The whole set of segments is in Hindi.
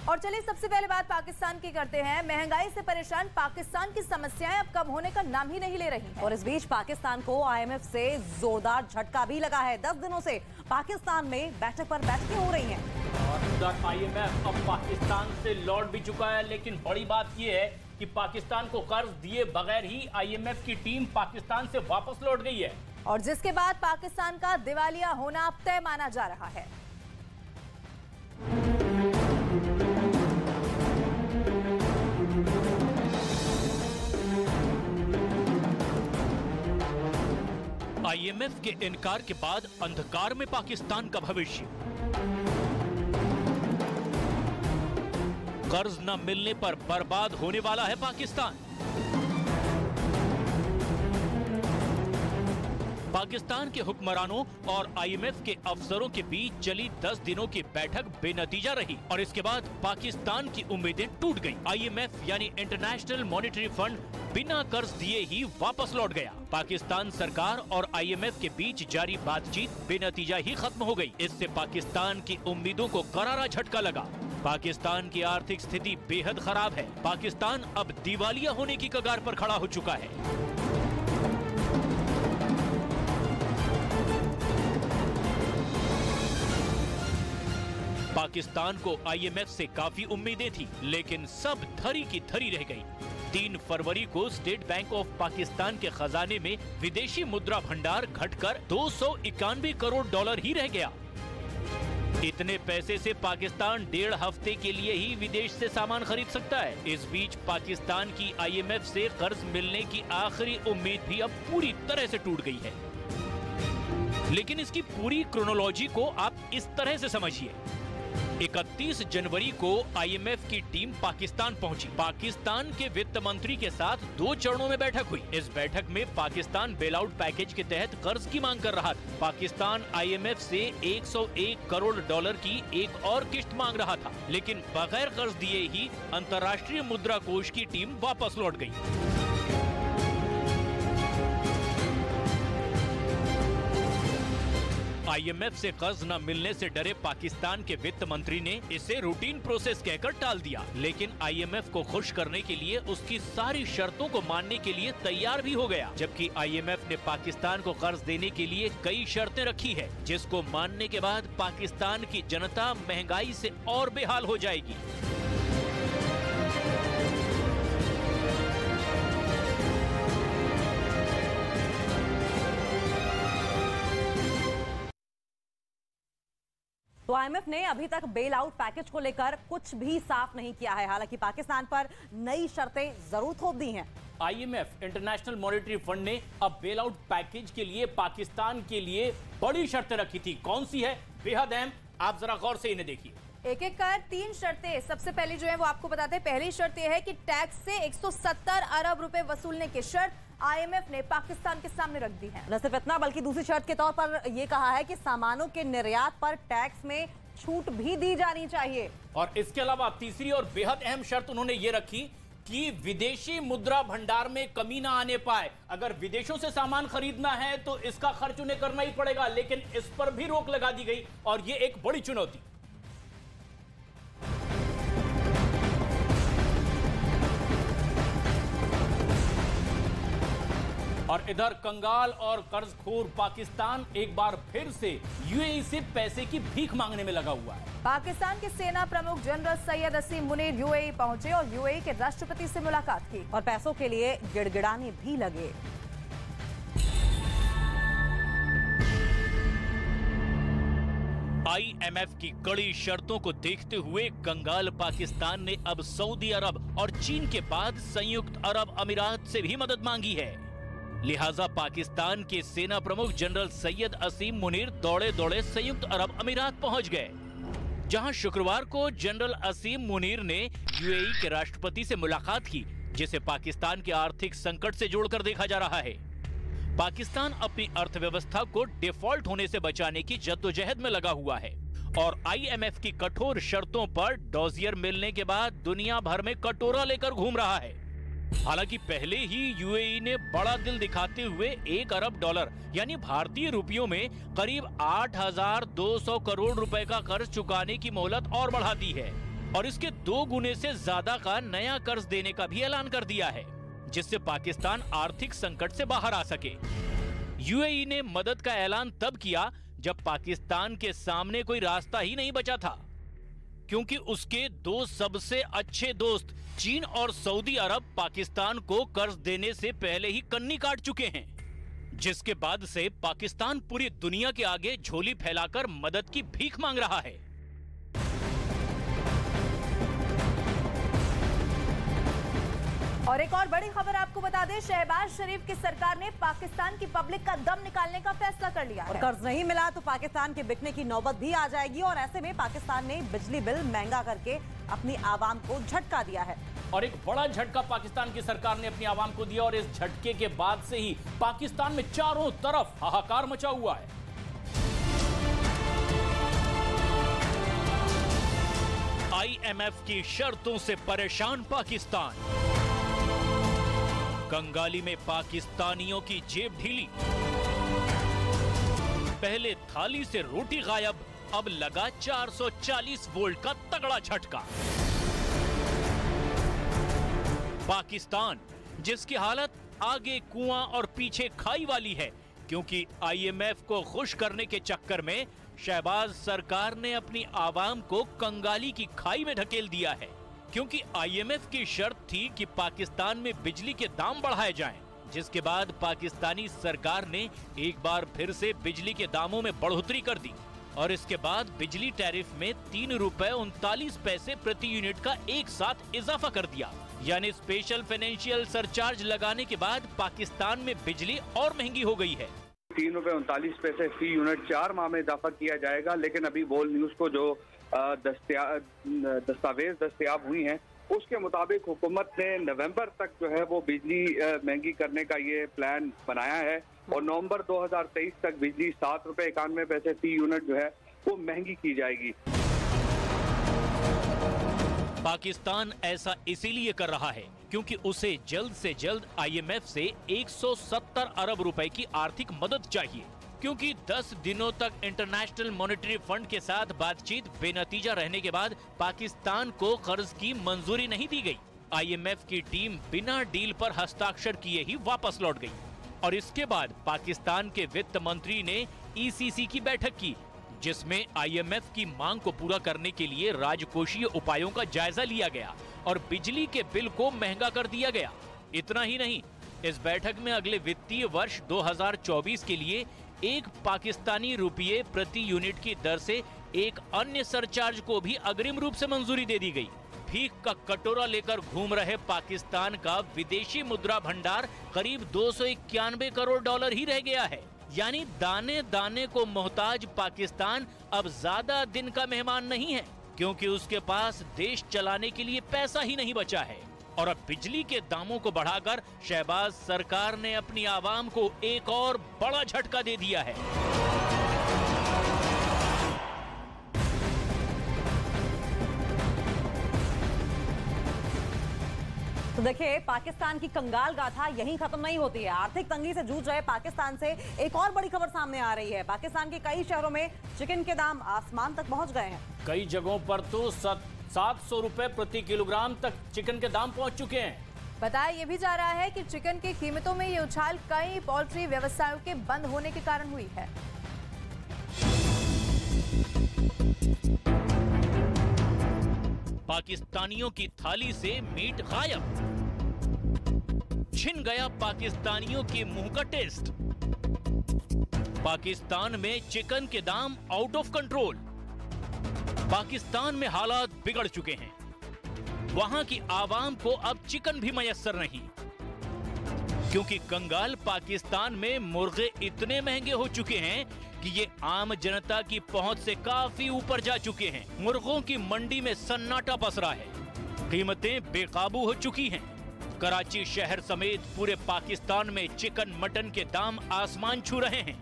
और चलिए सबसे पहले बात पाकिस्तान की करते हैं। महंगाई से परेशान पाकिस्तान की समस्याएं अब कम होने का नाम ही नहीं ले रही हैं। और इस बीच पाकिस्तान को IMF से जोरदार झटका भी लगा है। 10 दिनों से पाकिस्तान में बैठक पर बैठकें हो रही हैं। और उधर IMF अब पाकिस्तान से लौट भी चुका है, लेकिन बड़ी बात यह है कि पाकिस्तान को कर्ज दिए बगैर ही IMF की टीम पाकिस्तान से वापस लौट गई है। और जिसके बाद पाकिस्तान का दिवालिया होना अब तय माना जा रहा है। IMF के इनकार के बाद अंधकार में पाकिस्तान का भविष्य। कर्ज न मिलने पर बर्बाद होने वाला है पाकिस्तान। पाकिस्तान के हुक्मरानों और IMF के अफसरों के बीच चली 10 दिनों की बैठक बेनतीजा रही और इसके बाद पाकिस्तान की उम्मीदें टूट गईं। IMF यानी इंटरनेशनल मॉनेटरी फंड बिना कर्ज दिए ही वापस लौट गया। पाकिस्तान सरकार और IMF के बीच जारी बातचीत बेनतीजा ही खत्म हो गई। इससे पाकिस्तान की उम्मीदों को करारा झटका लगा। पाकिस्तान की आर्थिक स्थिति बेहद खराब है। पाकिस्तान अब दिवालिया होने की कगार पर खड़ा हो चुका है। पाकिस्तान को IMF से काफी उम्मीदें थी, लेकिन सब धरी की धरी रह गई। 3 फरवरी को स्टेट बैंक ऑफ पाकिस्तान के खजाने में विदेशी मुद्रा भंडार घटकर 291 करोड़ डॉलर ही रह गया। इतने पैसे से पाकिस्तान 1.5 हफ्ते के लिए ही विदेश से सामान खरीद सकता है। इस बीच पाकिस्तान की IMF से कर्ज मिलने की आखिरी उम्मीद भी अब पूरी तरह से टूट गई है। लेकिन इसकी पूरी क्रोनोलॉजी को आप इस तरह से समझिए। 31 जनवरी को IMF की टीम पाकिस्तान पहुंची। पाकिस्तान के वित्त मंत्री के साथ 2 चरणों में बैठक हुई। इस बैठक में पाकिस्तान बेल आउट पैकेज के तहत कर्ज की मांग कर रहा था। पाकिस्तान IMF से 101 करोड़ डॉलर की एक और किश्त मांग रहा था, लेकिन बगैर कर्ज दिए ही अंतर्राष्ट्रीय मुद्रा कोष की टीम वापस लौट गई। IMF से कर्ज न मिलने से डरे पाकिस्तान के वित्त मंत्री ने इसे रूटीन प्रोसेस कहकर टाल दिया, लेकिन IMF को खुश करने के लिए उसकी सारी शर्तों को मानने के लिए तैयार भी हो गया। जबकि IMF ने पाकिस्तान को कर्ज देने के लिए कई शर्तें रखी है, जिसको मानने के बाद पाकिस्तान की जनता महंगाई से और बेहाल हो जाएगी। तो IMF ने अभी तक बेल आउट पैकेज को लेकर कुछ भी साफ नहीं किया है। हालांकि पाकिस्तान पर नई शर्तें जरूर थोप दी हैं। IMF इंटरनेशनल मॉनेटरी फंड ने अब बेल आउट पैकेज के लिए पाकिस्तान के लिए बड़ी शर्तें रखी थी। कौन सी है? बेहद अहम। आप जरा गौर से इन्हें देखिए। एक एक कर 3 शर्तें। सबसे पहली जो है वो आपको बताते हैं। पहली शर्त यह है कि टैक्स से 170 अरब रुपए वसूलने की शर्त IMF ने पाकिस्तान के सामने रख दी है। न सिर्फ इतना, बल्कि दूसरी शर्त के तौर पर यह कहा है कि सामानों के निर्यात पर टैक्स में छूट भी दी जानी चाहिए। और इसके अलावा तीसरी और बेहद अहम शर्त उन्होंने ये रखी कि विदेशी मुद्रा भंडार में कमी ना आने पाए। अगर विदेशों से सामान खरीदना है तो इसका खर्च उन्हें करना ही पड़ेगा, लेकिन इस पर भी रोक लगा दी गई और ये एक बड़ी चुनौती। और इधर कंगाल और कर्जखोर पाकिस्तान एक बार फिर से UAE से पैसे की भीख मांगने में लगा हुआ है। पाकिस्तान के सेना प्रमुख जनरल सैयद असीम मुनीर UAE पहुंचे और UAE के राष्ट्रपति से मुलाकात की और पैसों के लिए गिड़गिड़ाने भी लगे। IMF की कड़ी शर्तों को देखते हुए कंगाल पाकिस्तान ने अब सऊदी अरब और चीन के बाद संयुक्त अरब अमीरात से भी मदद मांगी है। लिहाजा पाकिस्तान के सेना प्रमुख जनरल सैयद असीम मुनीर दौड़े दौड़े संयुक्त अरब अमीरात पहुंच गए, जहां शुक्रवार को जनरल असीम मुनीर ने UAE के राष्ट्रपति से मुलाकात की, जिसे पाकिस्तान के आर्थिक संकट से जोड़कर देखा जा रहा है। पाकिस्तान अपनी अर्थव्यवस्था को डिफॉल्ट होने से बचाने की जद्दोजहद में लगा हुआ है और IMF की कठोर शर्तों पर डॉजियर मिलने के बाद दुनिया भर में कटोरा लेकर घूम रहा है। हालांकि पहले ही UAE ने बड़ा दिल दिखाते हुए 1 अरब डॉलर यानी भारतीय रुपयों में करीब 8,200 करोड़ रुपए का कर्ज चुकाने की मोहलत और बढ़ा दी है। और इसके 2 गुने से ज्यादा का नया कर्ज देने का भी ऐलान कर दिया है, जिससे पाकिस्तान आर्थिक संकट से बाहर आ सके। यूएई ने मदद का ऐलान तब किया जब पाकिस्तान के सामने कोई रास्ता ही नहीं बचा था, क्योंकि उसके 2 सबसे अच्छे दोस्त चीन और सऊदी अरब पाकिस्तान को कर्ज देने से पहले ही कन्नी काट चुके हैं, जिसके बाद से पाकिस्तान पूरी दुनिया के आगे झोली फैलाकर मदद की भीख मांग रहा है। और एक और बड़ी खबर आपको बता दें, शहबाज शरीफ की सरकार ने पाकिस्तान की पब्लिक का दम निकालने का फैसला कर लिया है। और कर्ज नहीं मिला तो पाकिस्तान के बिकने की नौबत भी आ जाएगी, और ऐसे में पाकिस्तान ने बिजली बिल महंगा करके अपनी आवाम को झटका दिया है। और एक बड़ा झटका पाकिस्तान की सरकार ने अपनी आवाम को दिया, और इस झटके के बाद से ही पाकिस्तान में चारों तरफ हाहाकार मचा हुआ है। IMF की शर्तों से परेशान पाकिस्तान, कंगाली में पाकिस्तानियों की जेब ढीली, पहले थाली से रोटी गायब, अब लगा 440 वोल्ट का तगड़ा झटका। पाकिस्तान जिसकी हालत आगे कुआं और पीछे खाई वाली है, क्योंकि IMF को खुश करने के चक्कर में शहबाज सरकार ने अपनी आवाम को कंगाली की खाई में ढकेल दिया है। क्योंकि IMF की शर्त थी कि पाकिस्तान में बिजली के दाम बढ़ाए जाएं, जिसके बाद पाकिस्तानी सरकार ने एक बार फिर से बिजली के दामों में बढ़ोतरी कर दी, और इसके बाद बिजली टैरिफ में 3 रुपए 39 पैसे प्रति यूनिट का एक साथ इजाफा कर दिया। यानी स्पेशल फाइनेंशियल सरचार्ज लगाने के बाद पाकिस्तान में बिजली और महंगी हो गई है। 3 रुपए 39 पैसे फी यूनिट 4 माह में इजाफा किया जाएगा, लेकिन अभी बोल न्यूज को जो दस्तावेज दस्तयाब हुई हैं, उसके मुताबिक हुकूमत ने नवंबर तक जो है वो बिजली महंगी करने का ये प्लान बनाया है, और नवंबर 2023 तक बिजली 7 रुपए 91 पैसे फी यूनिट जो है वो महंगी की जाएगी। पाकिस्तान ऐसा इसीलिए कर रहा है क्योंकि उसे जल्द से जल्द IMF से 170 अरब रुपए की आर्थिक मदद चाहिए, क्योंकि 10 दिनों तक इंटरनेशनल मॉनेटरी फंड के साथ बातचीत बेनतीजा रहने के बाद पाकिस्तान को कर्ज की मंजूरी नहीं दी गई। IMF की टीम बिना डील पर हस्ताक्षर किए ही वापस लौट गई, और इसके बाद पाकिस्तान के वित्त मंत्री ने ECC की बैठक की, जिसमें IMF की मांग को पूरा करने के लिए राजकोषीय उपायों का जायजा लिया गया और बिजली के बिल को महंगा कर दिया गया। इतना ही नहीं, इस बैठक में अगले वित्तीय वर्ष 2024 के लिए 1 पाकिस्तानी रुपये प्रति यूनिट की दर से एक अन्य सरचार्ज को भी अग्रिम रूप से मंजूरी दे दी गई। भीख का कटोरा लेकर घूम रहे पाकिस्तान का विदेशी मुद्रा भंडार करीब 291 करोड़ डॉलर ही रह गया है। यानी दाने दाने को मोहताज पाकिस्तान अब ज्यादा दिन का मेहमान नहीं है, क्योंकि उसके पास देश चलाने के लिए पैसा ही नहीं बचा है। और अब बिजली के दामों को बढ़ाकर शहबाज सरकार ने अपनी आवाम को एक और बड़ा झटका दे दिया है। तो देखिए, पाकिस्तान की कंगाल गाथा यहीं खत्म नहीं होती है। आर्थिक तंगी से जूझ रहे पाकिस्तान से एक और बड़ी खबर सामने आ रही है। पाकिस्तान के कई शहरों में चिकन के दाम आसमान तक पहुंच गए हैं। कई जगहों पर तो 700 रुपए प्रति किलोग्राम तक चिकन के दाम पहुंच चुके हैं। बताया ये भी जा रहा है कि चिकन की कीमतों में ये उछाल कई पोल्ट्री व्यवसायों के बंद होने के कारण हुई है। पाकिस्तानियों की थाली से मीट गायब, छिन गया पाकिस्तानियों के मुंह का टेस्ट। पाकिस्तान में चिकन के दाम आउट ऑफ कंट्रोल। पाकिस्तान में हालात बिगड़ चुके हैं। वहां की आवाम को अब चिकन भी मयस्सर नहीं, क्योंकि कंगाल पाकिस्तान में मुर्गे इतने महंगे हो चुके हैं कि ये आम जनता की पहुंच से काफी ऊपर जा चुके हैं। मुर्गों की मंडी में सन्नाटा पसरा है, कीमतें बेकाबू हो चुकी हैं। कराची शहर समेत पूरे पाकिस्तान में चिकन मटन के दाम आसमान छू रहे हैं।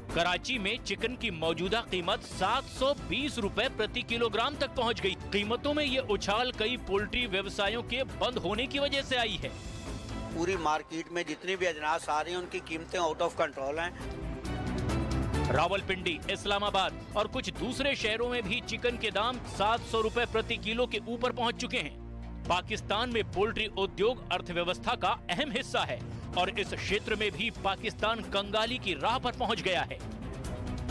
कराची में चिकन की मौजूदा कीमत 720 रुपए प्रति किलोग्राम तक पहुंच गई। कीमतों में ये उछाल कई पोल्ट्री व्यवसायों के बंद होने की वजह से आई है। पूरी मार्केट में जितनी भी अजनास आ रही हैं उनकी कीमतें आउट ऑफ कंट्रोल हैं। रावलपिंडी, इस्लामाबाद और कुछ दूसरे शहरों में भी चिकन के दाम 700 रुपए प्रति किलो के ऊपर पहुंच चुके हैं। पाकिस्तान में पोल्ट्री उद्योग अर्थव्यवस्था का अहम हिस्सा है और इस क्षेत्र में भी पाकिस्तान कंगाली की राह पर पहुंच गया है।